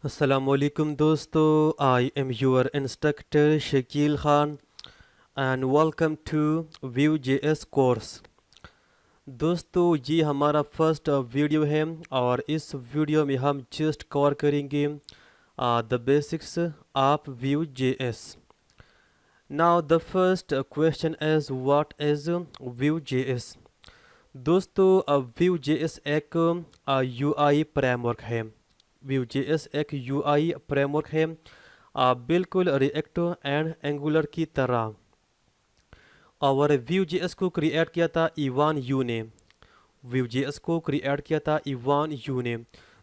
Assalamualaikum दोस्तों, I am your instructor Shakeel Khan and welcome to Vue.js course। दोस्तों ये हमारा फर्स्ट वीडियो है और इस वीडियो में हम जस्ट कवर करेंगे the basics of Vue.js। Now the first question is what is Vue.js। दोस्तों Vue.js एक UI फ्रेमवर्क है। Vue.js एक UI फ्रेमवर्क है, बिल्कुल रिएक्ट एंड एंगुलर की तरह। और Vue.js को क्रिएट किया था इवान यू ने। Vue.js को क्रिएट किया था इवान यू ने।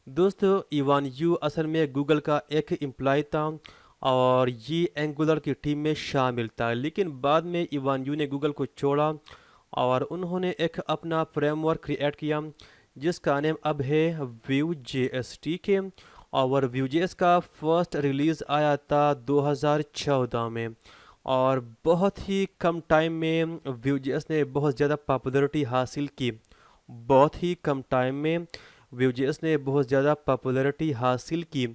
दोस्तों इवान यू असल में गूगल का एक एम्प्लॉय था और ये एंगुलर की टीम में शामिल था, लेकिन बाद में इवान यू ने गूगल को छोड़ा और उन्होंने एक अपना फ्रेमवर्क क्रिएट किया जिसका नेम अब है Vue.js। ठीक है, और Vue.js का फर्स्ट रिलीज़ आया था 2014 में और बहुत ही कम टाइम में Vue.js ने बहुत ज़्यादा पॉपुलैरिटी हासिल की। बहुत ही कम टाइम में Vue.js ने बहुत ज़्यादा पॉपुलैरिटी हासिल की।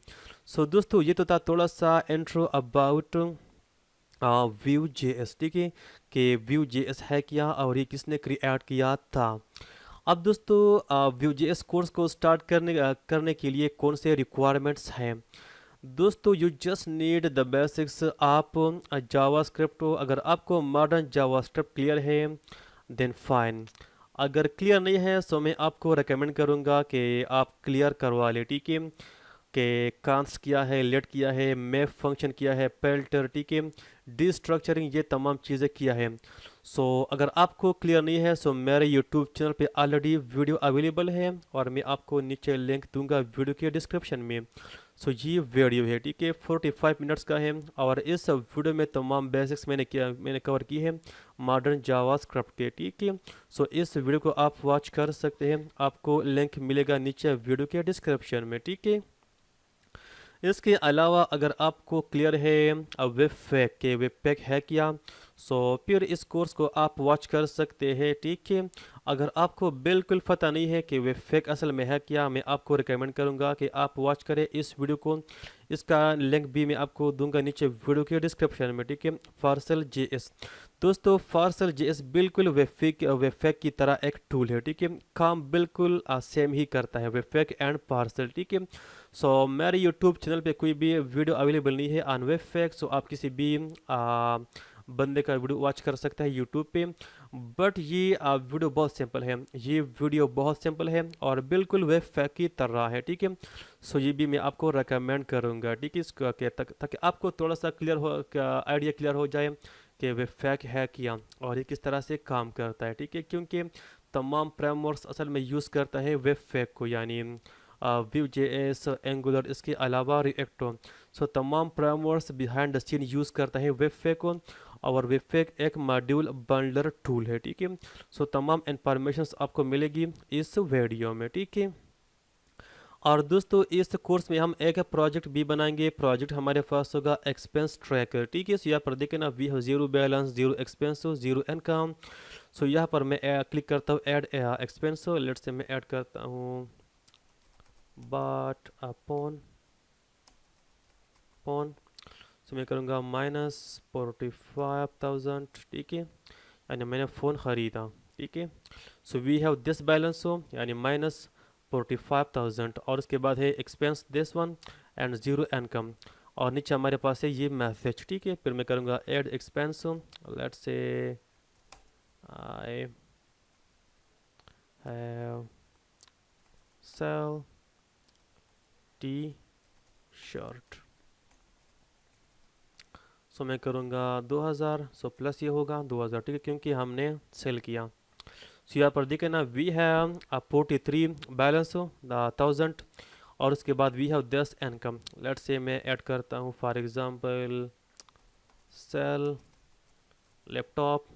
सो दोस्तों ये तो था थोड़ा सा इंट्रो अबाउट Vue.js। ठीक है, कि Vue.js है क्या और ये किसने क्रिएट किया था। अब दोस्तों Vue.js कोर्स को स्टार्ट करने के लिए कौन से रिक्वायरमेंट्स हैं। दोस्तों you just need the basics आप जावास्क्रिप्ट। अगर आपको मॉडर्न जावास्क्रिप्ट क्लियर है देन फाइन। अगर क्लियर नहीं है तो मैं आपको रेकमेंड करूँगा कि आप क्लियर करवा लें। ठीक है, कि कांस किया है, लेट किया है, मैप फंक्शन किया है, पेल्टर, ठीक है, डिस्ट्रक्चरिंग, ये तमाम चीज़ें किया है। सो अगर आपको क्लियर नहीं है सो मेरे यूट्यूब चैनल पे ऑलरेडी वीडियो अवेलेबल है और मैं आपको नीचे लिंक दूंगा वीडियो के डिस्क्रिप्शन में। सो ये वीडियो है, ठीक है, 45 मिनट्स का है और इस वीडियो में तमाम बेसिक्स मैंने कवर की है मॉडर्न जावास्क्रिप्ट के। ठीक है, सो इस वीडियो को आप वॉच कर सकते हैं, आपको लिंक मिलेगा नीचे वीडियो के डिस्क्रिप्शन में। ठीक है, इसके अलावा अगर आपको क्लियर है वेब पैक के वेब पैक है क्या, सो फिर इस कोर्स को आप वॉच कर सकते हैं। ठीक है, अगर आपको बिल्कुल पता नहीं है कि वेब पैक असल में है क्या, मैं आपको रिकमेंड करूंगा कि आप वॉच करें इस वीडियो को। इसका लिंक भी मैं आपको दूंगा नीचे वीडियो के डिस्क्रिप्शन में। ठीक है, फार्सल जेएस। दोस्तों फार्सल जेएस बिल्कुल वेब पैक की तरह एक टूल है। ठीक है, काम बिल्कुल सेम ही करता है वेब पैक एंड पार्सल। ठीक है, सो मेरे यूट्यूब चैनल पे कोई भी वीडियो अवेलेबल नहीं है ऑन वेब पैक, सो आप किसी भी बंदे का वीडियो वॉच कर सकते हैं यूट्यूब पे। बट ये वीडियो बहुत सिंपल है, ये वीडियो बहुत सिंपल है और बिल्कुल वेब पैक की तरह है। ठीक है, सो ये भी मैं आपको रेकमेंड करूँगा। ठीक है, इसको ताकि आपको थोड़ा सा क्लियर हो, आइडिया क्लियर हो जाए कि वेब पैक है क्या और ये किस तरह से काम करता है। ठीक है, क्योंकि तमाम फ्रेमवर्क्स असल में यूज़ करता है वेब पैक को, यानी Vue.js, एंगुलर, इसके अलावा रिएक्ट। सो तमाम frameworks behind the scene use करता है वेब पैक को और वेब पैक एक मॉड्यूल बंडलर टूल है। ठीक है, सो तमाम इंफॉर्मेशन आपको मिलेगी इस वीडियो में। ठीक है, और दोस्तों इस कोर्स में हम एक प्रोजेक्ट भी बनाएंगे। प्रोजेक्ट हमारे पास होगा एक्सपेंस ट्रैकर। ठीक है, सो यहाँ पर देखें ना, we have zero balance, zero expense, zero income. So यहाँ पर मैं क्लिक करता हूँ ऐड एक्सपेंस। लेट्स से मैं ऐड करता हूँ बाट अपॉन पॉन। सो मैं करूँगा -45,000। ठीक है, यानी मैंने फ़ोन ख़रीदा। ठीक है, so we have this balance, हो यानी -45,000 और उसके बाद है expense this one and zero income और नीचे हमारे पास है ये मैसेज। ठीक है, फिर मैं करूँगा add expense. Let's say I have sell T shirt. So मैं करूँगा 2000। सो प्लस ये होगा 2000। ठीक है, क्योंकि हमने सेल किया। सो यहाँ पर देखें ना, वी हैव 43 बैलेंस द 1000 और उसके बाद we have this income. Let's say मैं ऐड करता हूँ for example sell laptop.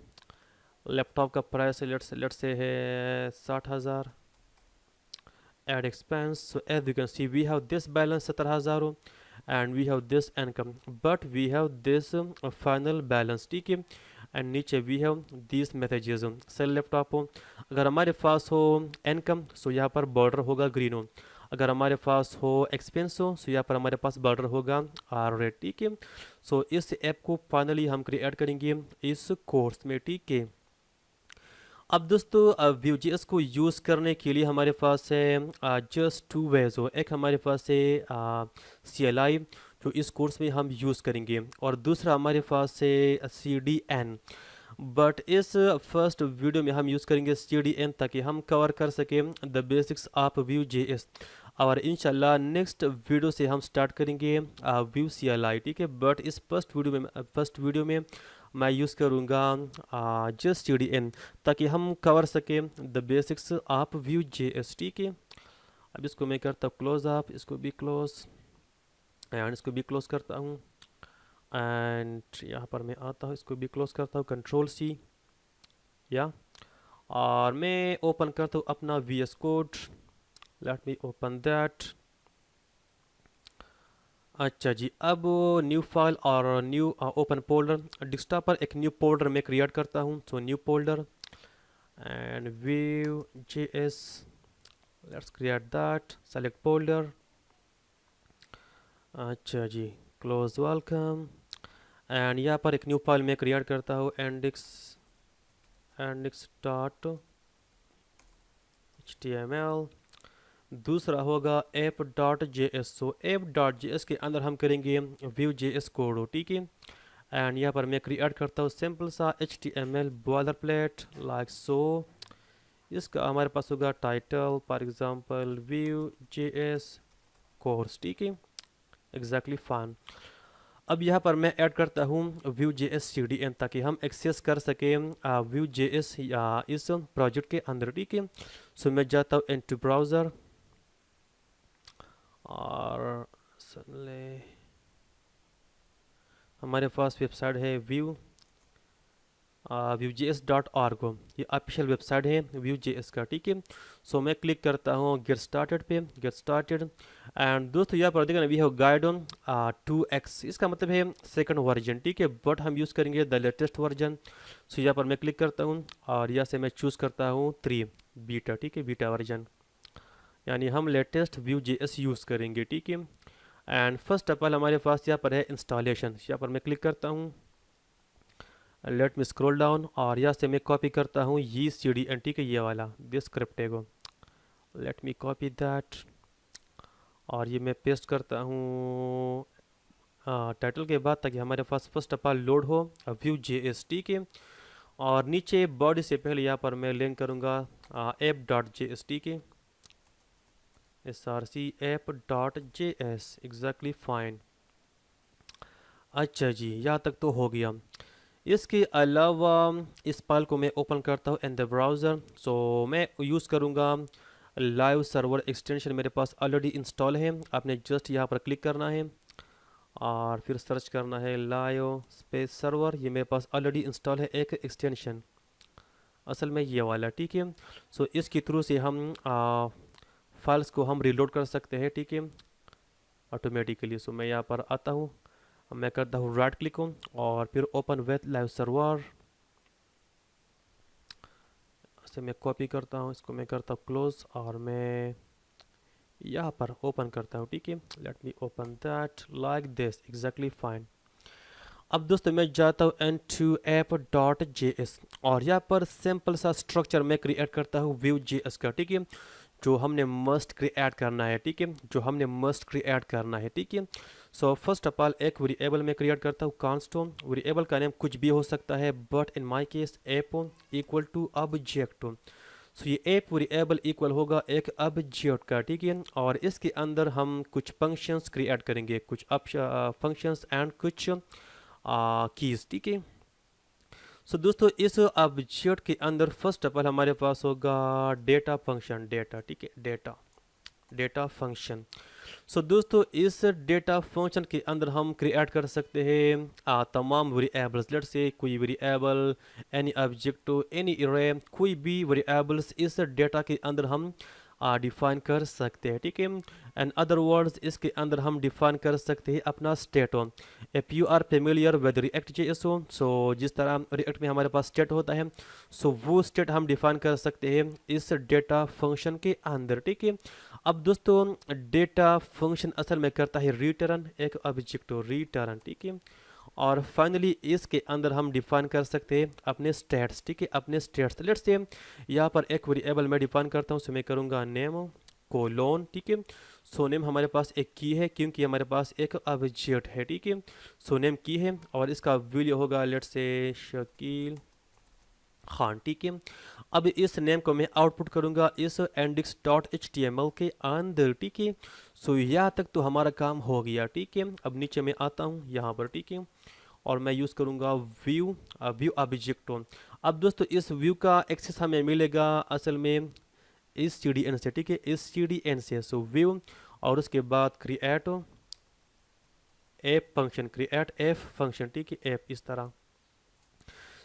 Laptop का प्राइस लेट्स से है 60,000। Add expense. So as you can see we have this balance 17,000 and we have this income but we have this final balance. ठीक है, and नीचे we have this messages. Sell laptop हो, अगर हमारे पास हो income so यहाँ पर border होगा ग्रीन हो, अगर हमारे पास हो एक्सपेंस हो, सो यहाँ पर हमारे पास बॉर्डर होगा रेड, ठीक है। सो इस ऐप को फाइनली हम क्रिएट करेंगे इस कोर्स में, ठीक है। अब दोस्तों Vue.js को यूज़ करने के लिए हमारे पास है जस्ट टू वेज हो। एक हमारे पास है CLI, जो इस कोर्स में हम यूज़ करेंगे, और दूसरा हमारे पास है CDN। बट इस फर्स्ट वीडियो में हम यूज़ करेंगे CDN, ताकि हम कवर कर सकें द बेसिक्स ऑफ Vue.js। और इंशाल्लाह नेक्स्ट वीडियो से हम स्टार्ट करेंगे Vue CLI, ठीक है। बट इस फर्स्ट वीडियो में मैं यूज़ करूँगा जस्ट CDN, ताकि हम कवर सकें द बेसिक्स ऑफ Vue.js, ठीक है। अब इसको मैं करता हूँ क्लोज आप, इसको भी क्लोज, एंड इसको भी क्लोज करता हूँ, एंड यहाँ पर मैं आता हूँ, इसको भी क्लोज करता हूँ, Ctrl+C, या और मैं ओपन करता हूँ अपना VS code. Let me open that. अच्छा जी, अब न्यू फाइल और न्यू ओपन फोल्डर, डेस्कटॉप पर एक न्यू फोल्डर मैं क्रिएट करता हूँ। So new folder and Vue.js, let's create that, select folder. अच्छा जी, क्लोज वेलकम, एंड यहाँ पर एक न्यू फाइल मैं क्रिएट करता हूँ, index.html। दूसरा होगा app.js। सो app.js के अंदर हम करेंगे Vue.js कोड, ठीक है। एंड यहाँ पर मैं क्रिएट करता हूँ सिंपल सा HTML boiler plate like so. इसका हमारे पास होगा title, for example Vue.js course, ठीक है, एग्जैक्टली फाइन। अब यहाँ पर मैं ऐड करता हूँ Vue.js CDN, ताकि हम एक्सेस कर सकें Vue.js या इस प्रोजेक्ट के अंदर, ठीक है। सो मैं जाता हूँ इनटू ब्राउज़र, और सुन ले, हमारे पास वेबसाइट है Vue.js.org, ये ऑफिशियल वेबसाइट है Vue.js का, ठीक है। सो मैं क्लिक करता हूँ गेट स्टार्टेड पे, गेट स्टार्टेड। एंड दोस्तों यहाँ पर देखा ना, we have guide on 2x, इसका मतलब है सेकंड वर्जन, ठीक है। बट हम यूज़ करेंगे द लेटेस्ट वर्जन। सो यहाँ पर मैं क्लिक करता हूँ, और यहाँ से मैं चूज़ करता हूँ 3 बीटा, ठीक है, बीटा वर्जन, यानी हम लेटेस्ट Vue.js यूज़ करेंगे, ठीक है। एंड फर्स्ट ऑफ ऑल हमारे पास यहाँ पर है इंस्टॉलेशन, यहाँ पर मैं क्लिक करता हूँ, लेट मी स्क्रॉल डाउन, और यहाँ से मैं कॉपी करता हूँ ये CDN, ठीक है, ये वाला दिस स्क्रिप्ट है, लेट मी कॉपी दैट, और ये मैं पेस्ट करता हूँ टाइटल के बाद, ताकि हमारे पास फर्स्ट ऑफ ऑल लोड हो Vue.js, ठीक है। और नीचे बॉडी से पहले यहाँ पर मैं लिंक करूँगा app.js, ठीक है, src app.js, एग्जैक्टली फाइन। अच्छा जी, यहाँ तक तो हो गया। इसके अलावा इस फाइल को मैं ओपन करता हूँ इन द ब्राउज़र। सो मैं यूज़ करूँगा लाइव सर्वर एक्सटेंशन, मेरे पास ऑलरेडी इंस्टॉल है। आपने जस्ट यहाँ पर क्लिक करना है, और फिर सर्च करना है लाइव स्पेस सर्वर, ये मेरे पास ऑलरेडी इंस्टॉल है एक एक्सटेंशन, असल में ये वाला, ठीक है। सो इसके थ्रू से हम फाइल्स को हम रीलोड कर सकते हैं, ठीक है, ऑटोमेटिकली। सो मैं यहाँ पर आता हूँ, मैं करता हूँ राइट क्लिक हूँ, और फिर ओपन विथ लाइव सर्वर से मैं कॉपी करता हूँ, इसको मैं करता हूँ क्लोज, और मैं यहाँ पर ओपन करता हूँ, ठीक है। Let me open that like this, exactly fine. अब दोस्तों मैं जाता हूँ into app.js, और यहाँ पर सिंपल सा स्ट्रक्चर मैं क्रिएट करता हूँ Vue.js का, ठीक है, जो हमने मस्ट क्रिएट करना है, ठीक है, जो हमने मस्ट क्रिएट करना है, ठीक है। सो फर्स्ट ऑफ ऑल एक वेरिएबल में क्रिएट करता हूँ const, वेरिएबल का नेम कुछ भी हो सकता है, but in my case app equal to object. So ये ऐप वेरिएबल इक्वल होगा एक ऑब्जेक्ट का, ठीक है। और इसके अंदर हम कुछ फंक्शंस क्रिएट करेंगे, कुछ फंक्शंस एंड कुछ कीज, ठीक है। सो दोस्तों इस ऑब्जेक्ट के अंदर फर्स्ट ऑफ ऑल हमारे पास होगा डेटा फंक्शन, डेटा, ठीक है, डेटा फंक्शन। सो दोस्तों इस डेटा फंक्शन के अंदर हम क्रिएट कर सकते हैं तमाम वेरिएबल्स, लेट्स से कोई variable, any object, any array, कोई भी वेरिएबल्स इस डेटा के अंदर हम डिफाइन कर सकते हैं, ठीक है। एंड अदर वर्ड्स इसके अंदर हम डिफाइन कर सकते हैं अपना स्टेट हो। If you are familiar with React JS हो, सो जिस तरह रिएक्ट में हमारे पास स्टेट होता है, सो वो स्टेट हम डिफाइन कर सकते हैं इस डेटा फंक्शन के अंदर, ठीक है। अब दोस्तों डेटा फंक्शन असल में करता है रिटर्न एक ऑब्जेक्ट रिटर्न, ठीक है। और फाइनली इसके अंदर हम डिफाइन कर सकते हैं अपने स्टेट्स, ठीक है, अपने स्टेट्स। लेट्स से यहाँ पर एक वेरिएबल मैं डिफाइन करता हूँ, सो मैं करूँगा नेम कोलोन, ठीक है। सो नेम हमारे पास एक की है क्योंकि हमारे पास एक ऑब्जेक्ट है, ठीक है। सो नेम की है और इसका वैल्यू होगा लेट्स से शकील खान, ठीक है। अब इस नेम को मैं आउटपुट करूंगा इस index.html के अंदर, ठीक है। सो यहाँ तक तो हमारा काम हो गया, ठीक है। अब नीचे मैं आता हूँ यहाँ पर, ठीक है, और मैं यूज़ करूँगा व्यू ऑब्जेक्ट। अब दोस्तों इस व्यू का एक्सेस हमें मिलेगा असल में इस CDN से, ठीक है, इस CDN से। सो व्यू और उसके बाद क्रिएट एफ फंक्शन, ठीक है, एफ इस तरह।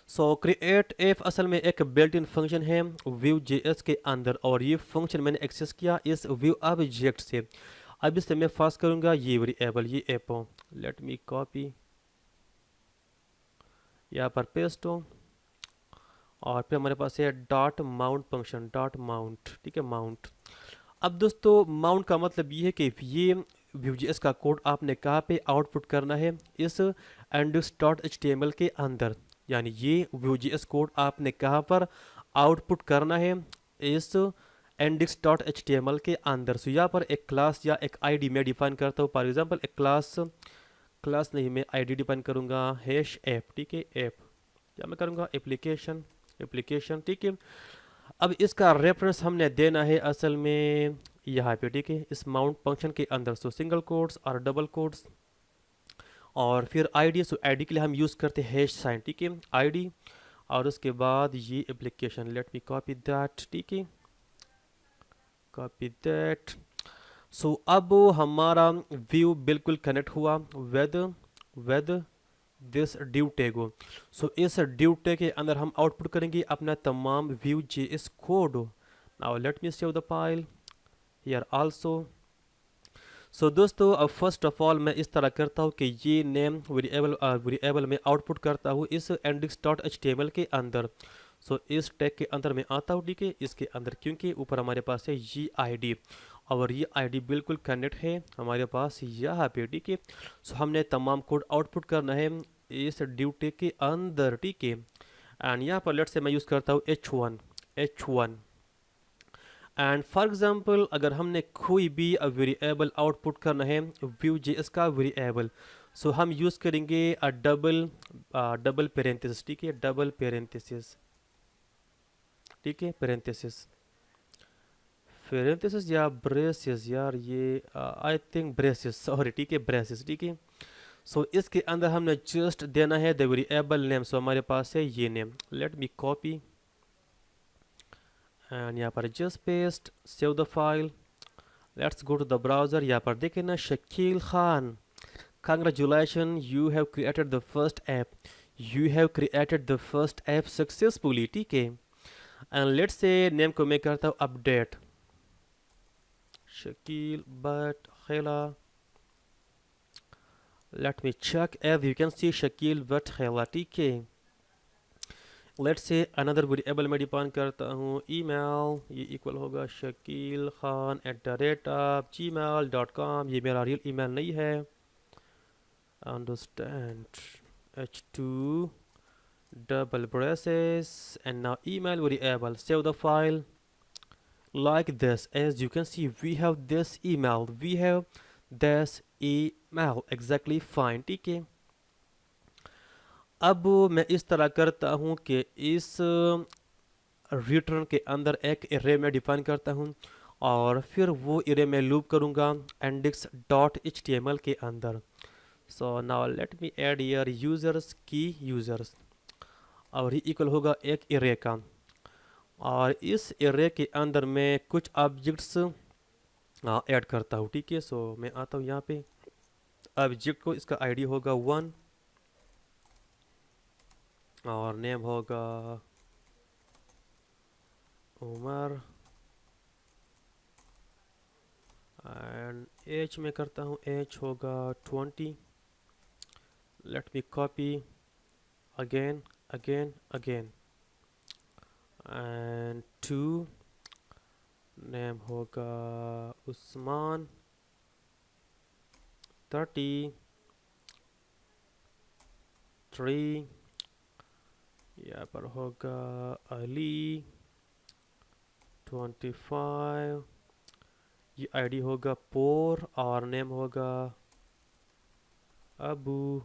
सो क्रिएट एफ असल में एक बिल्ट इन फंक्शन है व्यू जेएस के अंदर और ये फंक्शन मैंने एक्सेस किया इस व्यू ऑब्जेक्ट से। अब इससे मैं पास करूंगा ये वेरिएबल ये एप हो, लेट मी कॉपी यहाँ पर पेस्ट हो और फिर हमारे पास है dot mount function dot mount, ठीक है, माउंट। अब दोस्तों माउंट का मतलब ये है कि ये Vue.js का कोड आपने कहाँ पे आउटपुट करना है इस index.html के अंदर, यानी ये Vue.js कोड आपने कहाँ पर आउटपुट करना है इस index.html के अंदर। सो यहाँ पर एक क्लास या एक आईडी मैं डिफाइन करता हूँ। फॉर एग्जांपल एक क्लास नहीं, मैं आईडी डिफाइन करूँगा हैश ऐप, ठीक है, ऐप क्या मैं करूँगा एप्लीकेशन, ठीक है। अब इसका रेफरेंस हमने देना है असल में यहाँ पे, ठीक है, इस माउंट फंक्शन के अंदर। सो सिंगल कोट्स और डबल कोट्स और फिर आईडी। सो आईडी के लिए हम यूज़ करते हैं हैश साइन, ठीक है, आईडी और उसके बाद ये application. Late me copy that, ठीक है, कॉपी दैट। सो अब हमारा व्यू बिल्कुल कनेक्ट हुआ विद दिस ड्यू टैग हो। सो इस ड्यू टैग के अंदर हम आउटपुट करेंगे अपना तमाम Vue.js code. Now let me save the file here also. So दोस्तों अब फर्स्ट ऑफ ऑल मैं इस तरह करता हूँ कि ये नेम वेरिएबल में आउटपुट करता हूँ इस index.html के अंदर। सो इस टैग के अंदर मैं आता हूँ, ठीक है, इसके अंदर, क्योंकि ऊपर हमारे पास है ये आईडी और ये आईडी बिल्कुल कनेक्ट है हमारे पास यहाँ पे, ठीक है। सो हमने तमाम कोड आउटपुट करना है इस ड्यू टैग के अंदर, ठीक है। एंड यहाँ पर लेट से मैं यूज़ करता हूँ h1 एंड फॉर एग्जांपल अगर हमने कोई भी वेरिएबल आउटपुट करना है Vue.js का वेरिएबल, सो हम यूज़ करेंगे डबल पेरेंथेसिस, ठीक है, डबल पेरेंथेसिस, ठीक है, पेरेंथेसिस या ब्रेसेस, यार ये आई थिंक ब्रेसेस, सॉरी, ठीक है, ब्रेसेस, ठीक है। सो इसके अंदर हमने जस्ट देना है द वेरिएबल नेम। सो हमारे पास है ये name, let me copy and यहाँ पर just paste, save the file, let's go to the browser. यहाँ पर देखें ना, Shakil Khan, congratulation, you have created the first app, you have created the first app successfully, ठीक है। एंड लेट्स से नेम को मैं करता हूँ अपडेट शकील बट खेला। Let me check, as you can see Shakil बट खेला, ठीक है। लेट्स से अनदर वेरिएबल में डिफाइन करता हूँ ईमेल, ये इक्वल होगा शकील खान @gmail.com। ये मेरा रियल ईमेल नहीं है, understand, h2 double braces and now email variable. Save the file like this. As you can see we have this email exactly fine, ठीक है। अब मैं इस तरह करता हूँ कि इस रिटर्न के अंदर एक एरे में डिफाइन करता हूँ और फिर वो एरे में लूप करूँगा index.html के अंदर। So now let me add year users की यूज़र्स और ये इक्वल होगा एक एरे का और इस एरे के अंदर मैं कुछ ऑब्जेक्ट्स ऐड करता हूँ, ठीक है। सो मैं आता हूँ यहाँ पे ऑब्जेक्ट को, इसका आईडी होगा 1 और नेम होगा उमर एंड एच में करता हूँ, एच होगा 20। Late me copy again again again and 2 name होगा उस्मान 33। यहाँ पर होगा अली 25। ये आईडी होगा पोर और नेम होगा अबू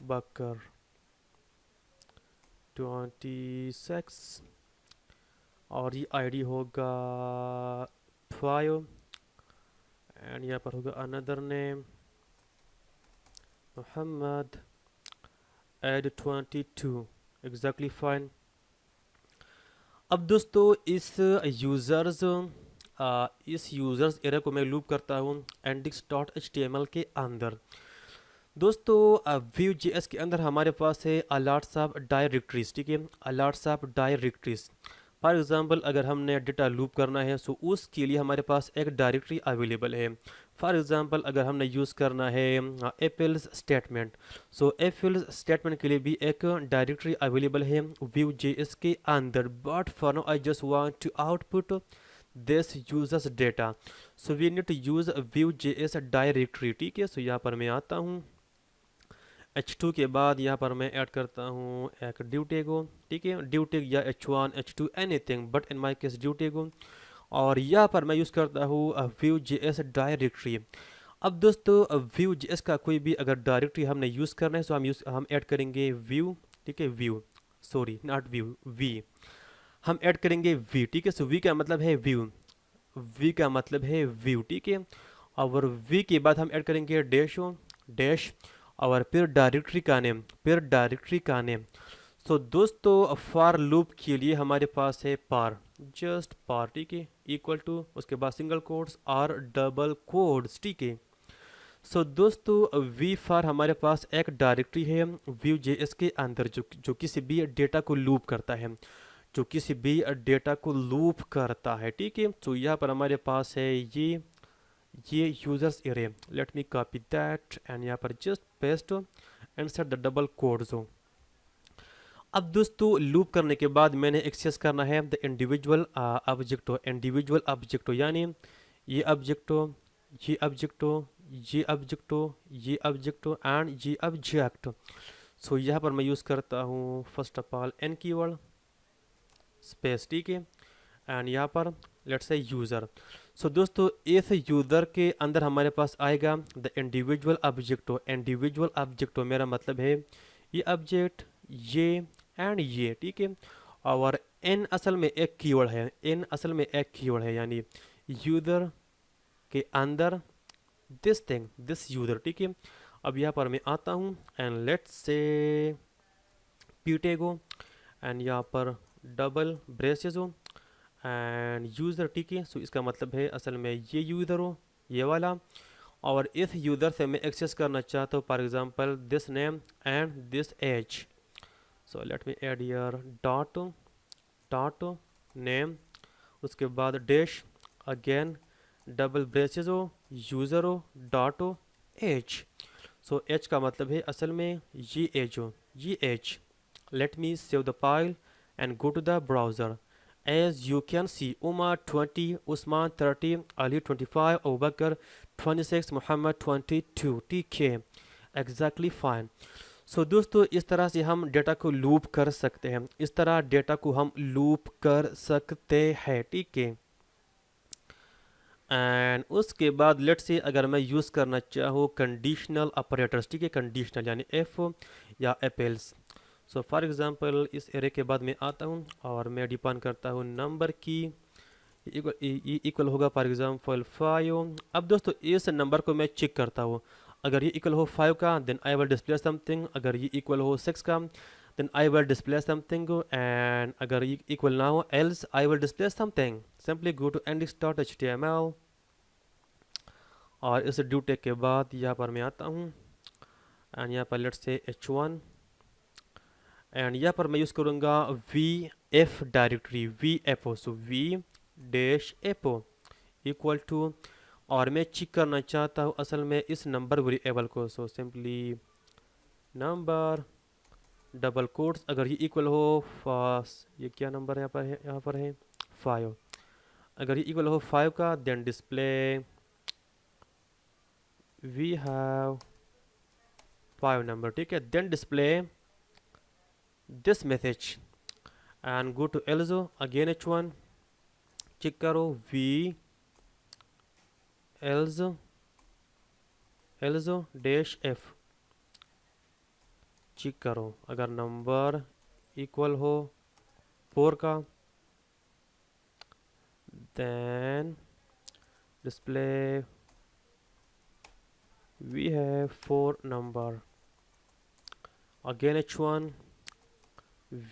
बकर 26। और ये आईडी होगा 5। एंड यहाँ पर होगा अनदर नेम मोहम्मद एड 22। Exactly fine. अब दोस्तों इस यूज़र्स एरर को मैं लूप करता हूँ index.html के अंदर। दोस्तों Vue.js के अंदर हमारे पास है अलर्ट्स ऑफ डायरेक्टरीज, ठीक है, alerts of directories. For example अगर हमने डेटा लूप करना है सो उसके लिए हमारे पास एक डायरेक्टरी अवेलेबल है। फॉर एग्जांपल अगर हमने यूज़ करना है एप्पल्स स्टेटमेंट, सो एप्पल्स स्टेटमेंट के लिए भी एक डायरेक्टरी अवेलेबल है Vue.js के अंदर। But for now I just want to output this users data, so we need to use Vue.js directory, ठीक है। सो यहाँ पर मैं आता हूँ, h2 के बाद यहाँ पर मैं ऐड करता हूँ एक ड्यूटेगो, ठीक है, ड्यूटेग या h1 h2 anything, but in my case ड्यूटेगो। और यहाँ पर मैं यूज़ करता हूँ Vue.js डायरेक्टरी। अब दोस्तों Vue.js का कोई भी अगर डायरेक्टरी हमने यूज़ करना है तो हम ऐड करेंगे व्यू, ठीक है, Vue, sorry not Vue, V, हम ऐड करेंगे वी, ठीक है। सो वी का मतलब है व्यू, वी का मतलब है व्यू, ठीक है। और वी के बाद हम ऐड करेंगे डैश डैश और फिर डायरेक्टरी का नेम, फिर डायरेक्टरी का नेम। सो दोस्तों फॉर लूप के लिए हमारे पास है पार, जस्ट पार, ठीक है, इक्वल टू, उसके बाद सिंगल कोड्स और डबल कोड्स, ठीक है। सो दोस्तों वी फॉर हमारे पास एक डायरेक्टरी है Vue.js के अंदर जो किसी भी डेटा को लूप करता है, जो किसी भी डेटा को लूप करता है, ठीक है। तो यहाँ पर हमारे पास है ये users array. Late me copy that and यहाँ पर just paste and set the double codes. अब दोस्तों लूप करने के बाद मैंने एक्सेस करना है द इंडिविजुअल ऑब्जेक्टो, यानी ये ऑब्जेक्टो, ये ऑब्जेक्टो, ये ऑब्जेक्टो, ये ऑब्जेक्टो एंड ये ऑब्जेक्ट। सो यहाँ पर मैं यूज़ करता हूँ first of all an keyword space, ठीक है, एंड यहाँ पर लेट्स से यूज़र। सो दोस्तों इस यूज़र के अंदर हमारे पास आएगा द इंडिविजुअल ऑब्जेक्टो। इंडिविजुअल ऑब्जेक्टो मेरा मतलब है ये ऑब्जेक्ट, ये एंड ये, ठीक है। और इन असल में एक कीवर्ड है, इन असल में एक कीवर्ड है, यानी यूज़र के अंदर दिस थिंग, दिस यूज़र, ठीक है। अब यहाँ पर मैं आता हूँ एंड लेट्स से पीटेगो एंड यहाँ पर डबल ब्रेसेस हो एंड यूज़र, ठीक है। सो इसका मतलब है असल में ये यूज़र हो, ये वाला, और इस यूज़र से मैं एक्सेस करना चाहता हूँ for example this name and this age. So let me add here dot dot name, उसके बाद डैश अगेन डबल ब्रेसेस हो, यूज़र हो, डॉट हो, एज। सो एच का मतलब है असल में ये एज हो, ये age. Let me save the file and go to the browser. As you can see, Umar 20, Usman 30, Ali 25, Abu Bakr 26, Muhammad 22, ठीक है, exactly fine. सो दोस्तों इस तरह से हम डेटा को लूप कर सकते हैं, इस तरह डेटा को हम लूप कर सकते हैं, ठीक है। एंड उसके बाद लेट से अगर मैं यूज़ करना चाहूँ कंडीशनल ऑपरेटर्स, ठीक है, कंडीशनल यानी एफ या एपेल्स। सो फॉर एग्जांपल इस एरे के बाद मैं आता हूँ और मैं डिफाइन करता हूँ नंबर की इक्वल होगा फॉर एग्जांपल 5। अब दोस्तों इस नंबर को मैं चेक करता हूँ, अगर ये इक्वल हो 5 का then I will display something, अगर ये इक्वल हो 6 का then I will display something, and अगर ये इक्वल ना हो else I will display something. Simply go to index.html और इस ड्यू टेक के बाद यहाँ पर मैं आता हूँ एंड यहाँ पर लेट्स से h1 एंड यहाँ पर मैं यूज़ करूँगा V F directory, V F O, so V dash F O equal to, और मैं चेक करना चाहता हूँ असल में इस नंबर वेरिएबल को। So simply number double quotes, अगर ये इक्वल हो ये क्या नंबर यहाँ पर है 5। अगर ये इक्वल हो 5 का, then display we have 5 number, ठीक है। Then display this message and go to else again h1, check करो v else dash if, check करो अगर नंबर इक्वल हो 4 का, then display we have 4 number, again h1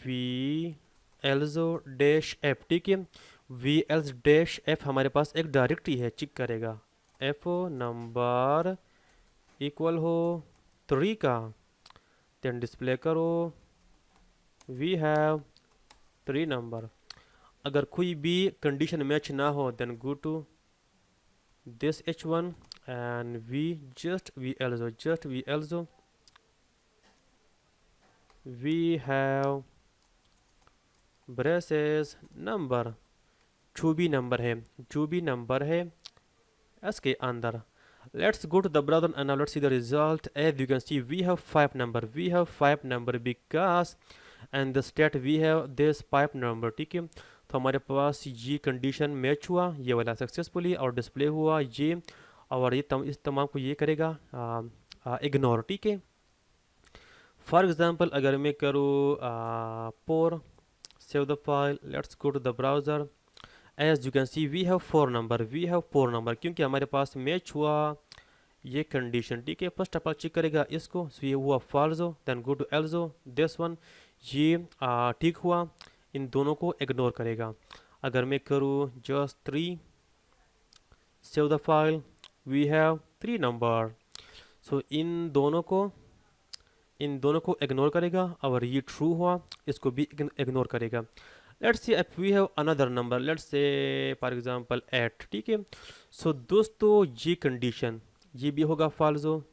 v else dash if, ठीक है। We else dash F हमारे पास एक directory है, चेक करेगा एफ नंबर इक्वल हो 3 का, देन डिस्प्ले करो वी हैव 3 नंबर। अगर कोई भी कंडीशन मैच ना हो, then go to this h1 and we also we have braces number, जो भी नंबर है इसके अंदर। Let's go to the browser and now let's see the result. As you can see, we have 5 number because and the state we have this 5 number, ठीक है। तो हमारे पास ये कंडीशन मैच हुआ, ये वाला सक्सेसफुली, और डिस्प्ले हुआ ये, और ये इस तमाम को ये करेगा इग्नोर, ठीक है। फॉर एग्जांपल अगर मैं करूँ four save the file, let's go to the browser. As you can see we have 4 number, क्योंकि हमारे पास मैच हुआ ये कंडीशन, ठीक है। फर्स्ट ऑफ ऑल चेक करेगा इसको, सो ये हुआ फॉल्सो, then go to else this one, ये ठीक हुआ, इन दोनों को इग्नोर करेगा। अगर मैं करूँ just 3 save the file, we have 3 number, so इन दोनों को इग्नोर करेगा, और ये ट्रू हुआ इसको भी इग्नोर करेगा। Let's see if we have another number, let's say for example 8, ठीक है। सो दोस्तों ये कंडीशन, ये भी होगा फॉल्सो,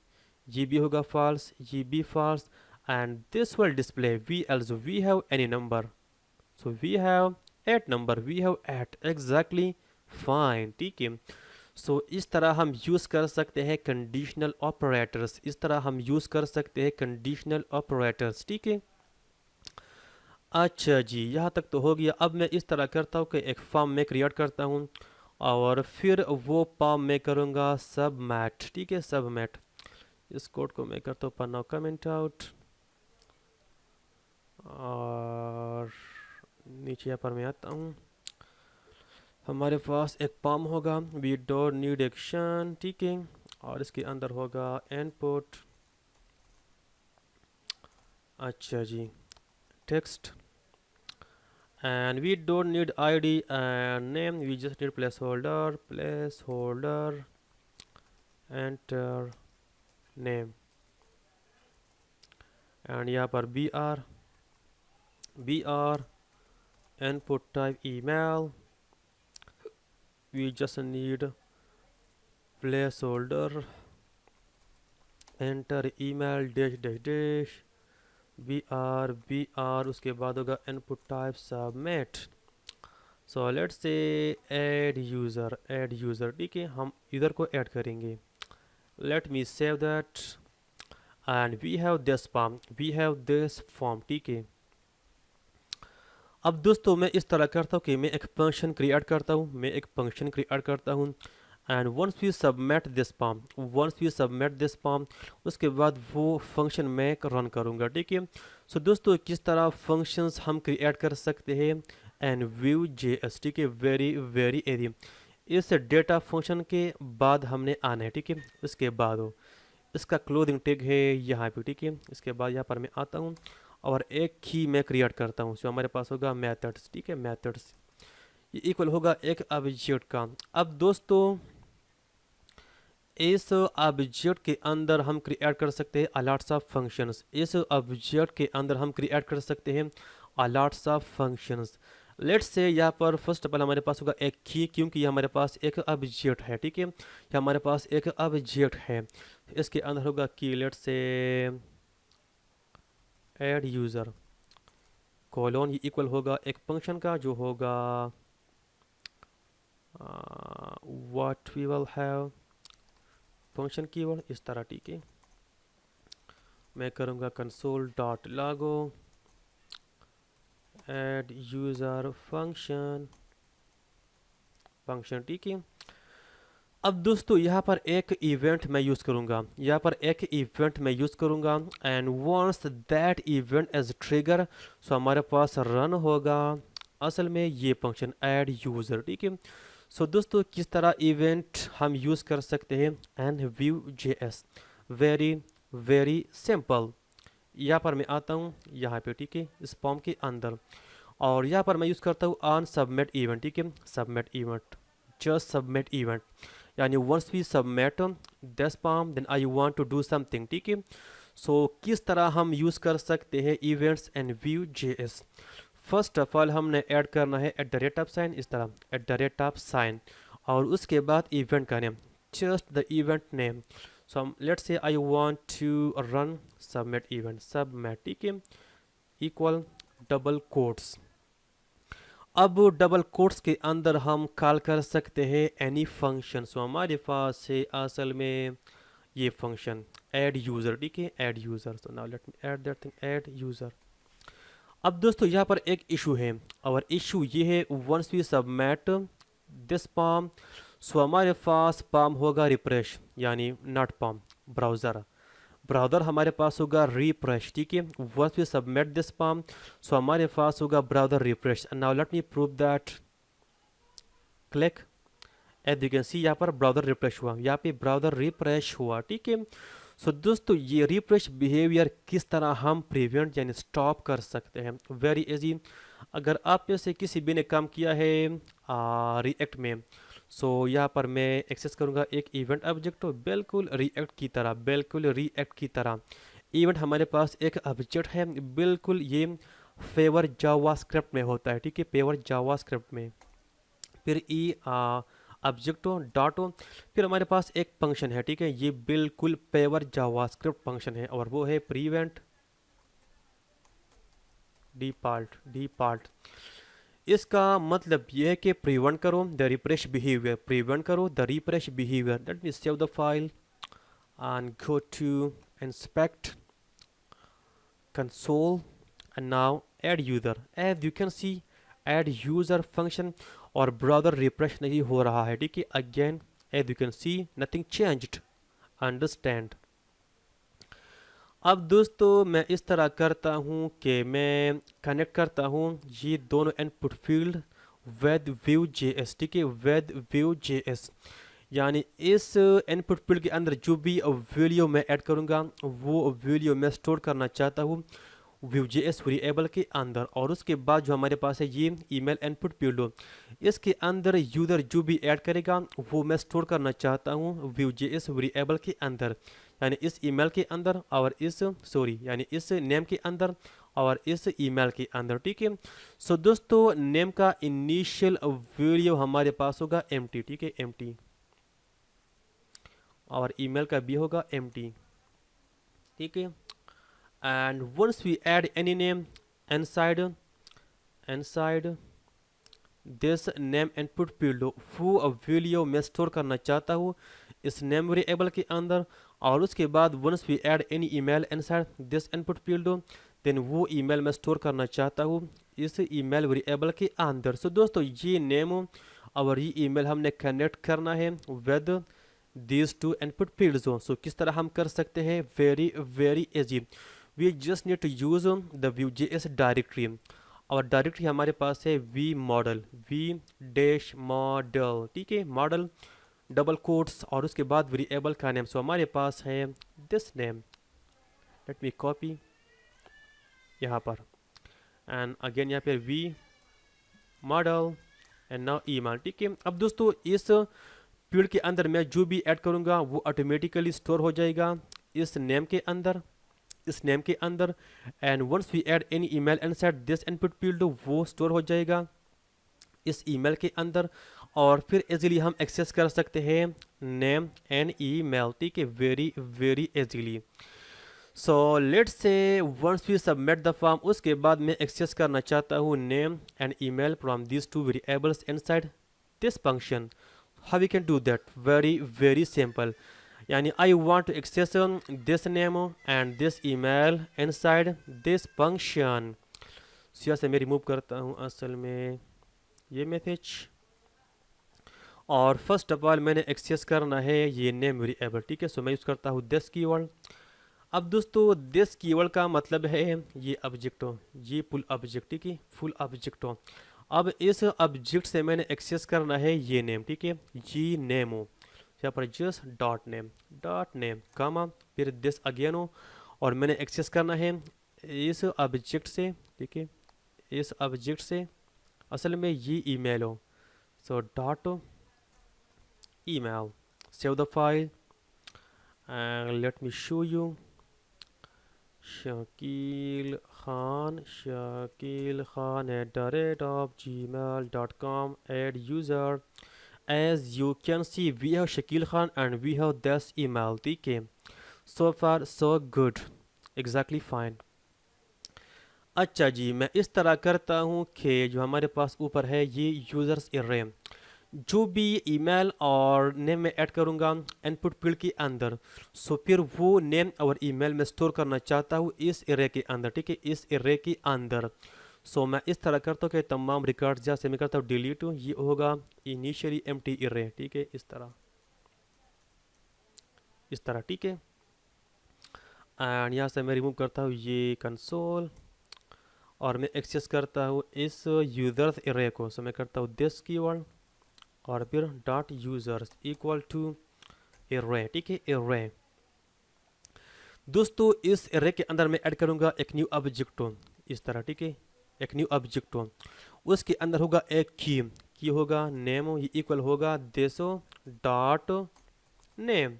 ये भी होगा फॉल्स, ये भी false, and this will display we also we have any number, so we have 8 number, we have 8 exactly fine, ठीक है। सो इस तरह हम यूज़ कर सकते हैं कंडीशनल ऑपरेटर्स, ठीक है। अच्छा जी, यहाँ तक तो हो गया। अब मैं इस तरह करता हूँ कि एक फॉर्म में क्रिएट करता हूँ, और फिर वो फॉर्म में करूँगा सबमैट, ठीक है, सबमैट। इस कोड को मैं करता हूँ पर नाउ कमेंट आउट, और नीचे यहाँ पर मैं आता हूँ। हमारे पास एक फॉर्म होगा, वी डोंट नीड एक्शन, ठीक है, और इसके अंदर होगा इनपुट, अच्छा जी, text, and we don't need id and name, we just need placeholder, enter name, and यहाँ पर br input type email, we just need placeholder, enter email dash br, उसके बाद होगा input type submit. So let's say add user, ठीक है, हम इधर को ऐड करेंगे। Let me save that, and we have this form, ठीक है। अब दोस्तों मैं इस तरह करता हूँ कि मैं एक फंक्शन क्रिएट करता हूँ, and once we submit this form, उसके बाद वो फंक्शन मैं रन करूँगा, ठीक है। सो दोस्तों किस तरह फंक्शंस हम क्रिएट कर सकते हैं एंड Vue.js, ठीक है, वेरी एजी। इस डेटा फंक्शन के बाद हमने आना है, ठीक है। उसके बाद हो इसका क्लोजिंग टैग है यहाँ पे, ठीक है। इसके बाद यहाँ पर मैं आता हूँ और एक की मैं क्रिएट करता हूँ, सो हमारे पास होगा मेथड्स, ठीक है, मेथड्स, ये इक्वल होगा एक ऑब्जेक्ट का। अब दोस्तों इस ऑब्जेक्ट के अंदर हम क्रिएट कर सकते हैं a lots of functions, let's say यहाँ पर फर्स्ट ऑफ ऑल हमारे पास होगा एक की, क्योंकि ये हमारे पास एक ऑब्जेक्ट है, ठीक है, ये हमारे पास एक ऑब्जेक्ट है, इसके अंदर होगा की। Let's say add user colon, ये इक्वल होगा एक फंक्शन का जो होगा what we will have function keyword इस तरह, ठीक है। मैं करूँगा console dot log add user function, ठीक है। अब दोस्तों यहाँ पर एक इवेंट मैं यूज़ करूँगा, यहाँ पर एक इवेंट मैं यूज़ करूँगा, and once that event as trigger, so हमारे पास रन होगा असल में ये फंक्शन ऐड यूज़र, ठीक है। सो दोस्तों किस तरह इवेंट हम यूज़ कर सकते हैं and Vue.js, very very simple. यहाँ पर मैं आता हूँ यहाँ पे, ठीक है, इस फॉर्म के अंदर, और यहाँ पर मैं यूज़ करता हूँ ऑन सबमिट इवेंट, ठीक है, submit event, just submit event, यानी once we submit this form then I want to do something, ठीक है। सो किस तरह हम यूज़ कर सकते हैं events and Vue.js। First of all हमने ऐड करना है @साइन, इस तरह @साइन, और उसके बाद इवेंट का name, just the event name. So let's say I want to run submit event, submit, ठीक है, इक्वल डबल कोट्स। अब डबल कोट्स के अंदर हम कॉल कर सकते हैं एनी फंक्शन। सो हमारे पास है असल में ये फंक्शन ऐड यूज़र, ठीक है, add user. So now let me add that thing, add user. अब दोस्तों यहाँ पर एक इशू है, और इशू ये है once we submit this form, so हमारे पास फॉर्म होगा रिफ्रेश, यानी नॉट फॉर्म, ब्राउज़र हमारे पास होगा रिफ्रेश, ठीक है। Once we submit this form, so हमारे पास होगा browser refresh. Now let me prove that, click, as you can see यहाँ पर ब्राउज़र रिफ्रेश हुआ, यहाँ पे ब्राउज़र रिफ्रेश हुआ, ठीक है। सो दोस्तों ये रिफ्रेश बिहेवियर किस तरह हम प्रिवेंट यानी स्टॉप कर सकते हैं, वेरी इजी। अगर आप में से किसी भी ने काम किया है रिएक्ट में, सो यहाँ पर मैं एक्सेस करूँगा एक इवेंट ऑब्जेक्ट, तो बिल्कुल रिएक्ट की तरह, बिल्कुल रिएक्ट की तरह इवेंट हमारे पास एक ऑब्जेक्ट है, बिल्कुल ये फेवर जावास्क्रिप्ट में होता है, ठीक है, फेवर जावास्क्रिप्ट में, फिर ऑब्जेक्ट डॉट, फिर हमारे पास एक फंक्शन है, ठीक है, ये बिल्कुल पेवर जावास्क्रिप्ट फंक्शन है, और वो है प्रीवेंट डिफॉल्ट। इसका मतलब ये है कि प्रिवेंट करो द रिफ्रेश बिहेवियर, प्रिवेंट करो the refresh behaviour. Let me save the file and go to inspect console, and now add user. As you can see add user function और browser refresh नहीं हो रहा है, ठीक है। Again as you can see nothing changed, understand. अब दोस्तों मैं इस तरह करता हूँ कि मैं कनेक्ट करता हूँ ये दोनों इनपुट फील्ड विद Vue.js, ठीक है, विद Vue.js, यानी इस इनपुट फील्ड के अंदर जो भी वैल्यू मैं ऐड करूँगा वो वैल्यू मैं स्टोर करना चाहता हूँ Vue.js वेरिएबल के अंदर, और उसके बाद जो हमारे पास है ये ईमेल इनपुट फील्ड हो, इसके अंदर यूज़र जो भी ऐड करेगा वो मैं स्टोर करना चाहता हूँ Vue.js वेरिएबल के अंदर, यानी इस ईमेल के अंदर और इस यानी इस नेम के अंदर और इस ईमेल के अंदर, ठीक है। सो दोस्तों नेम का इनिशियल वैल्यू हमारे पास होगा एम्प्टी, ठीक है, एम्प्टी, और ईमेल का भी होगा एम्प्टी, ठीक है। and once we add any name inside this name input field, वो वैल्यू मैं स्टोर करना चाहता हूँ इस नेम वेरिएबल के अंदर, और उसके बाद once we add any email inside this input field, then वो ईमेल मैं स्टोर करना चाहता हूँ इस ईमेल वेरिएबल के अंदर। सो दोस्तों ये नेम और ये ईमेल हमने कनेक्ट करना है with these two input fields. So किस तरह हम कर सकते हैं, very very easy, we just need to use the Vue.js directory, और डायरेक्टरी हमारे पास है वी मॉडल, v-model, ठीक है, मॉडल डबल कोट्स और उसके बाद वेरिएबल का नेम। सो हमारे पास है this name, let me copy यहाँ पर, एंड अगेन यहाँ पे V model and now email, ठीक है। अब दोस्तों इस फील्ड के अंदर मैं जो भी ऐड करूँगा वो ऑटोमेटिकली स्टोर हो जाएगा इस नेम के अंदर, and once we add any email inside this input field वो स्टोर हो जाएगा इस ईमेल के अंदर, और फिर इजीली हम एक्सेस कर सकते हैं नेम एंड ईमेल, ठीक है, very very easily. So let's say once we submit the form, उसके बाद मैं एक्सेस करना चाहता हूँ name and email from this two variables inside this function. How we can do that? Very very simple. यानी I want to access this name and this email inside this function. सो यहाँ से मैं remove करता हूँ असल में ये मैसेज, और फर्स्ट ऑफ ऑल मैंने एक्सेस करना है ये नेम वेरिएबल, ठीक है। सो मैं यूज़ करता हूँ दिस कीवर्ड। अब दोस्तों दिस कीवर्ड का मतलब है ये ऑब्जेक्ट हो, ये फुल ऑब्जेक्ट, ठीक है, फुल ऑब्जेक्ट हो। अब इस ऑब्जेक्ट से मैंने एक्सेस करना है ये नेम, ठीक है, ये नेम हो। यहाँ पर जस्ट डॉट नेम कामा फिर दिस अगेन हो, और मैंने एक्सेस करना है इस ऑब्जेक्ट से, ठीक है, इस ऑब्जेक्ट से असल में ये ईमेल हो। So dot email, save the file, and let me show you Shakil Khan at the rate of gmail.com, add user. As you can see we have Shakil Khan and we have this email, ठीक है। So far so good, exactly fine। अच्छा जी, मैं इस तरह करता हूँ कि जो हमारे पास ऊपर है ये यूज़र्स अर्रे, जो भी ईमेल और नेम में ऐड करूँगा इनपुट फील्ड के अंदर, सो फिर वो नेम और ईमेल में स्टोर करना चाहता हूँ इस एरे के अंदर, ठीक है, इस एरे के अंदर। सो मैं इस तरह करता हूँ कि तमाम रिकॉर्ड्स जैसे मैं करता हूँ डिलीट, ये होगा इनिशियली एम्प्टी एरे, ठीक है, इस तरह, ठीक है। एंड यहाँ से मैं रिमूव करता हूँ ये कंसोल, और मैं एक्सेस करता हूँ इस यूज़र्स एरे को। सो मैं करता हूँ दिस कीवर्ड और फिर dot users equal to array, ठीक है, एरे। दोस्तों इस एरे के अंदर मैं ऐड करूँगा एक न्यू ऑब्जेक्ट इस तरह, ठीक है, एक न्यू ऑब्जेक्ट उसके अंदर होगा एक की होगा नेम, ये इक्वल होगा देसो डॉट नेम,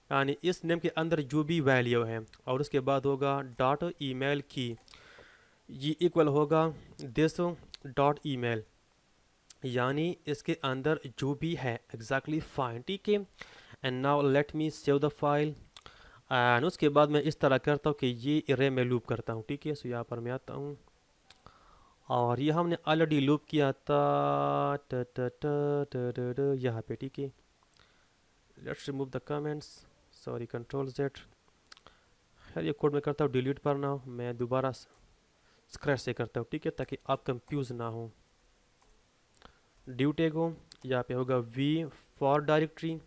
यानी इस नेम के अंदर जो भी वैल्यू है, और उसके बाद होगा डॉट ईमेल की, ये इक्वल होगा देसो डॉट ईमेल, यानी इसके अंदर जो भी है एग्जैक्टली फाइन, ठीक है। And now let me save the file. And उसके बाद मैं इस तरह करता हूँ कि ये एरे में लूप करता हूँ, ठीक है। सो यहाँ पर मैं आता हूँ, और ये हमने ऑलरेडी लूप किया था यहाँ पे, ठीक है। Let's remove the comments, sorry, control Z. खैर ये कोड मैं करता हूँ डिलीट पर ना हो, मैं दोबारा स्क्रैच से करता हूँ, ठीक है, ताकि आप कंफ्यूज ना हो। ड्यू टैग हो, यहाँ पे होगा वी फॉर डायरेक्टरी,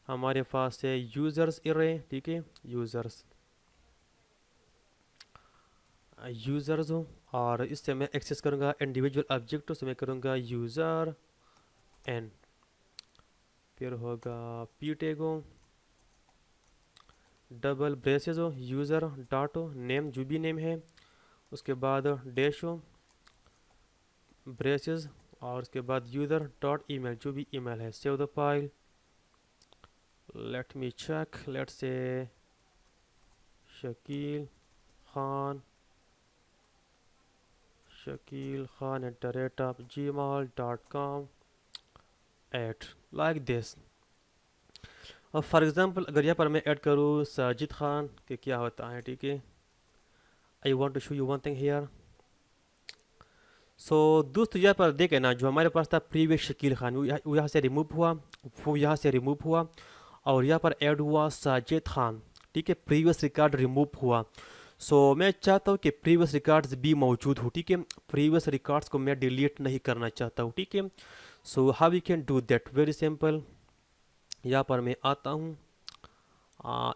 हमारे पास है यूज़र्स एरे, ठीक है, यूज़र्स हो, और इससे मैं एक्सेस करूँगा इंडिविजुअल ऑब्जेक्ट, से मैं करूँगा यूज़र एन, फिर होगा पी टैग हो, डबल ब्रेसेस हो, यूज़र डॉट हो नेम, जो भी नेम है, उसके बाद डैश हो ब्रेसेस, और उसके बाद यूज़र डॉट ईमेल, जो भी ईमेल है। Save the file, let me check, let's say Shakil Khan @gmail.com at like this. और फॉर एग्जांपल अगर यहाँ पर मैं ऐड करूँ साजिद खान के, क्या होता है, ठीक है। I want to show you one thing here. So दोस्तों यहाँ पर देखें ना, जो हमारे पास था प्रीवियस शकील खान, वो यहाँ से रिमूव हुआ, वो यहाँ से रिमूव हुआ, और यहाँ पर ऐड हुआ साजिद खान, ठीक है, प्रीवियस रिकॉर्ड रिमूव हुआ। सो मैं चाहता हूँ कि प्रीवियस रिकॉर्ड्स भी मौजूद हो, ठीक है, प्रीवियस रिकॉर्ड्स को मैं डिलीट नहीं करना चाहता हूँ, ठीक है। So how we can do that? Very simple. यहाँ पर मैं आता हूँ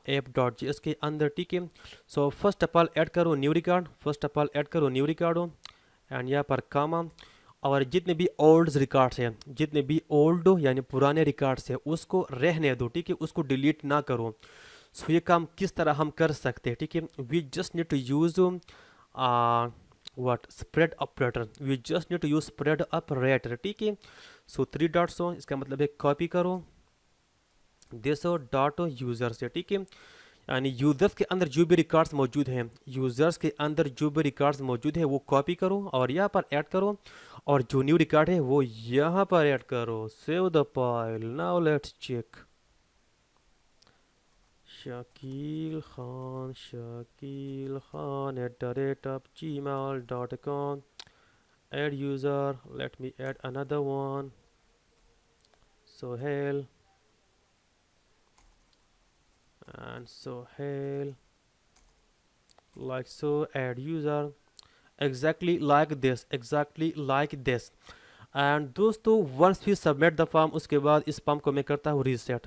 app.js के अंदर, ठीक है। So first of all add करो न्यू रिकॉर्ड, हो, एंड यहाँ पर कामा, और जितने भी ओल्ड रिकॉर्ड्स हैं, जितने भी ओल्ड यानी पुराने रिकॉर्ड्स हैं, उसको रहने दो, ठीक है, उसको डिलीट ना करो। सो ये काम किस तरह हम कर सकते हैं, ठीक है। We just need to use what spread operator, we just need to use spread operator, ठीक है। सो 3 डॉट्स हो, इसका मतलब है कॉपी करो दिस डॉट यूज़र से, ठीक है। यानी यूज़र्स के अंदर जो भी रिकॉर्ड्स मौजूद हैं, यूज़र्स के अंदर जो भी रिकॉर्ड्स मौजूद है वो कॉपी करो और यहाँ पर ऐड करो, और जो न्यू रिकॉर्ड है वो यहाँ पर ऐड करो। Save the file, now let's check. Shakil Khan at the rate of gmail.com. Add user, let me add another one. Sohail and Sohail, like so. Add user, exactly like this, exactly like this. And दोस्तों once we submit the form, उसके बाद इस form को मैं करता हूँ reset.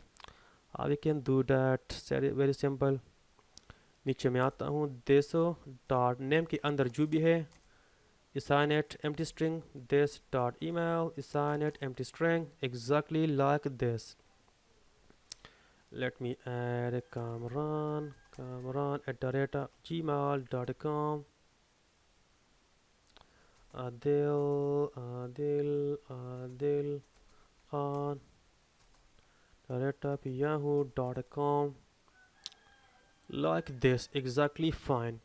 We can do that very simple. नीचे में आता हूँ, देसो डॉट नेम के अंदर जो भी है, assign it empty string, this dot email, assign it empty string, exactly like this. Let me add Kamran at the rate of gmail.com. Adil Khan the rate of yahoo.com, like this, exactly fine.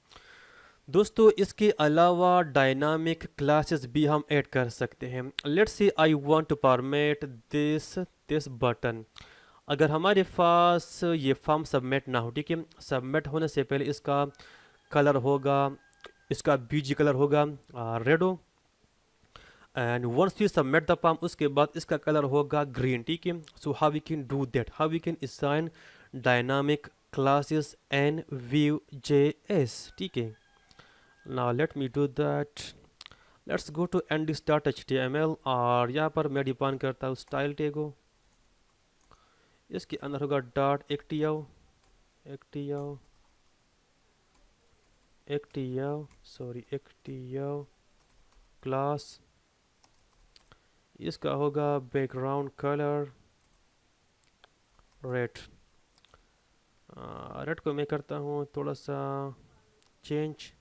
दोस्तों इसके अलावा dynamic classes भी हम add कर सकते हैं। Let's say I want to format this button. अगर हमारे पास ये फॉर्म सबमिट ना हो, ठीक है, सबमिट होने से पहले इसका कलर होगा, इसका बीजी कलर होगा रेडो, and once we submit the form उसके बाद इसका कलर होगा ग्रीन, ठीक है। So how we can do that, how we can assign dynamic classes in Vue.js, ठीक है। Now let me do that. Let's go to index.html और यहाँ पर मैं डिफाइन करता हूँ स्टाइल टैग को। इसके अंदर होगा active क्लास। इसका होगा बैकग्राउंड कलर रेड। रेड को मैं करता हूँ थोड़ा सा change.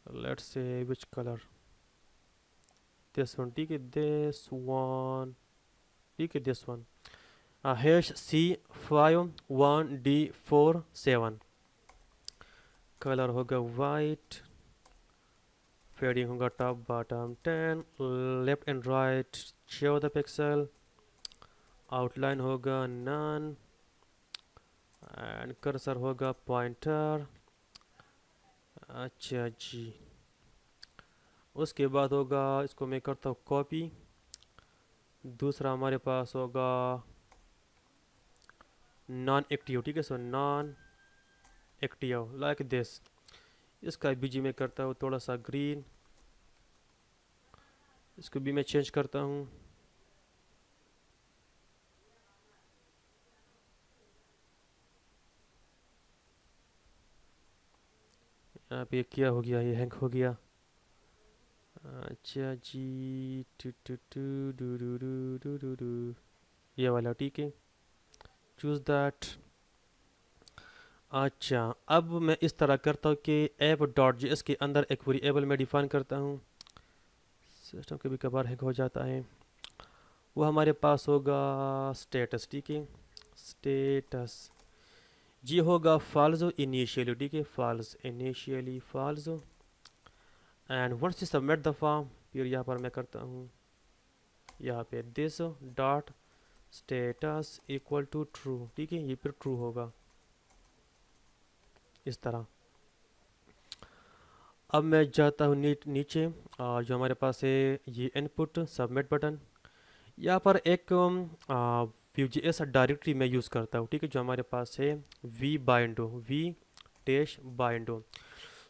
let's say which color, this one, ठीक है, this one, ठीक है, this one, hash C51D47, colour होगा white, फेडिंग होगा top bottom 10, left and right 14 pixel, outline होगा नन, एंड कर्सर होगा पॉइंटर। अच्छा जी, उसके बाद होगा, इसको मैं करता हूँ कॉपी। दूसरा हमारे पास होगा नॉन एक्टिव, ठीक है, so non active like this. इसका बीजी में करता हूँ थोड़ा सा ग्रीन, इसको भी मैं चेंज करता हूँ। यहाँ पे क्या हो गया, ये हैंग हो गया। अच्छा जी, टू टू टू डू डू डू डू डू डू, ये वाला, ठीक है, चूज़ दैट। अच्छा, अब मैं इस तरह करता हूँ कि app.js के अंदर एक वेरिएबल में डिफाइन करता हूँ। सिस्टम कभी कभार हैंग हो जाता है। वो हमारे पास होगा स्टेटस, ठीक है, स्टेटस जी होगा फॉल्स इनिशियली, ठीक है, false initially false. And once you submit the form, फिर यहाँ पर मैं करता हूँ यहाँ पे this dot status equal to true, ठीक है, ये फिर ट्रू होगा इस तरह। अब मैं जाता हूँ नीचे, और जो हमारे पास है ये इनपुट सबमिट बटन। यहाँ पर एक Vue.js डायरेक्टरी मैं यूज़ करता हूँ, ठीक है, जो हमारे पास है v-bindo।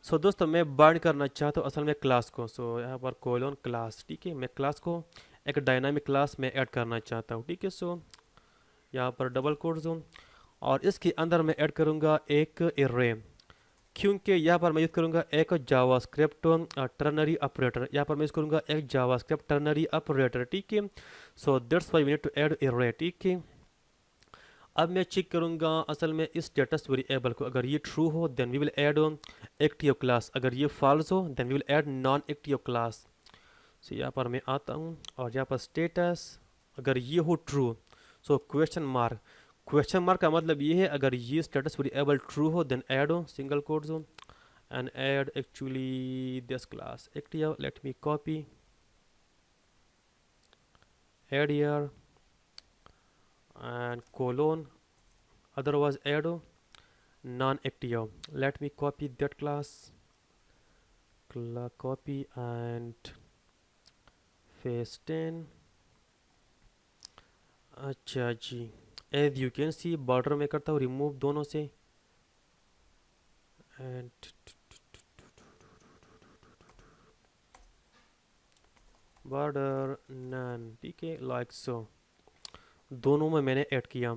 सो दोस्तों मैं बाइंड करना चाहता हूँ असल में क्लास को। सो यहाँ पर कोलोन क्लास, ठीक है, मैं क्लास को एक डायनामिक क्लास में ऐड करना चाहता हूँ, ठीक है। सो यहाँ पर डबल कोट्स हूँ, और इसके अंदर मैं ऐड करूँगा एक एरे, क्योंकि यहाँ पर मैं यूज़ करूँगा एक जावास्क्रिप्ट टर्नरी ऑपरेटर। यहाँ पर मैं यूज़ करूँगा एक जावास्क्रिप्ट टर्नरी ऑपरेटर, ठीक है। So that's why we need to add array, ठीक है। अब मैं चेक करूँगा असल में इस स्टेटस वेरिएबल को, अगर ये ट्रू हो then we will add active class, अगर ये फॉल्स हो then we will add non active class. So यहाँ पर मैं आता हूँ और यहाँ पर स्टेटस, अगर ये हो true, so question mark, question mark का मतलब ये है अगर ये स्टेटस वेरिएबल ट्रू हो देन ऐड हो सिंगल कोट्स हो and add actually this class active. Let me copy, add here and colon, otherwise add non-active. Let me copy that class, copy and paste in. अच्छा जी, as you can see border में करता हूँ remove दोनों से and border none, ठीक है, like so दोनों में मैंने ऐड किया।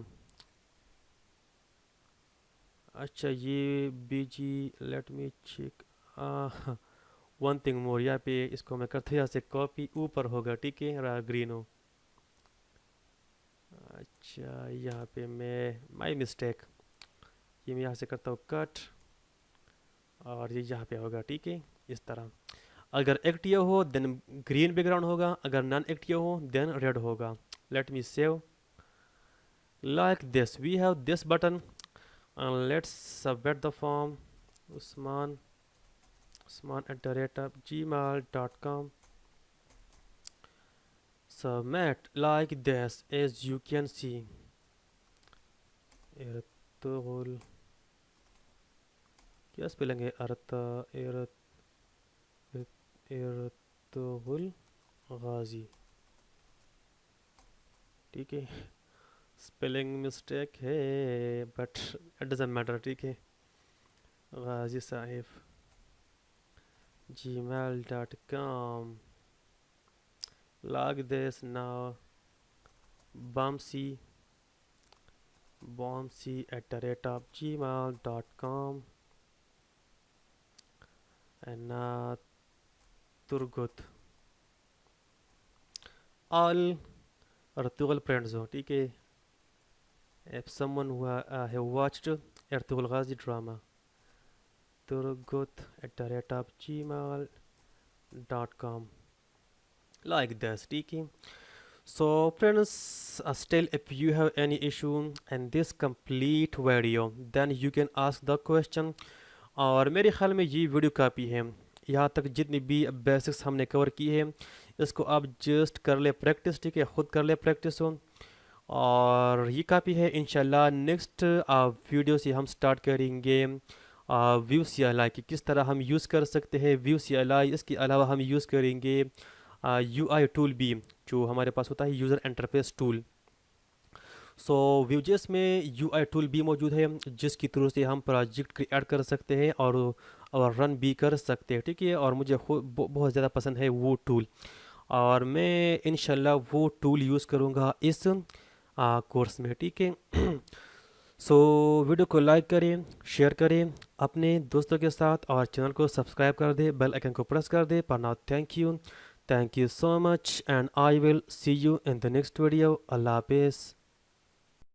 अच्छा ये बीजी, let me check one thing more, यहाँ पे इसको मैं करते यहाँ से कॉपी ऊपर होगा, ठीक है, ग्रीन हो। अच्छा यहाँ पे मैं माई मिस्टेक, ये मैं यहाँ से करता हूँ कट और ये यहाँ पे होगा, ठीक है, इस तरह। अगर एक्टिव हो देन ग्रीन बैकग्राउंड होगा, अगर नॉन एक्टिव हो देन रेड होगा। Late me save like this. We have this button and let's submit the form. Usman @gmail.com. Submit like this, as you can see. इरतुगुल, क्या spelling है इरतुगुल गाजी, ठीक है, spelling mistake है but it doesn't matter, ठीक है। गाजी Sahib gmail.com, like this now. bombsy @gmail.com and Turgut all Ertugrul friends हो, ठीक है। if someone who have watched Ertugrul Ghazi drama, turgut@gmail.com, like this, ठीक है। so friends, still if you have any issue in this complete video then you can ask the question। और मेरे ख्याल में ये वीडियो काफ़ी है, यहाँ तक जितनी भी बेसिक्स हमने कवर की है इसको आप जस्ट कर ले प्रैक्टिस, ठीक है, ख़ुद कर ले प्रैक्टिस हो, और ये काफ़ी है। इंशाल्लाह नेक्स्ट वीडियो से हम स्टार्ट करेंगे व्यू CLI की किस तरह हम यूज़ कर सकते हैं व्यू CLI। इसके अलावा हम यूज़ करेंगे UI टूल भी, जो हमारे पास होता है यूज़र इंटरफेस टूल। सो Vue.js में UI टूल भी मौजूद है जिसकी थ्रू से हम प्रोजेक्ट क्रिएट कर सकते हैं और रन भी कर सकते हैं, ठीक है। और मुझे बहुत ज़्यादा पसंद है वो टूल, और मैं इंशाल्लाह वो टूल यूज़ करूँगा इस कोर्स में, ठीक है। सो वीडियो को लाइक करें, शेयर करें अपने दोस्तों के साथ, और चैनल को सब्सक्राइब कर दे, बेल आइकन को प्रेस कर दे। पर now thank you so much and I will see you in the next video. अल्लाह हाफिज़।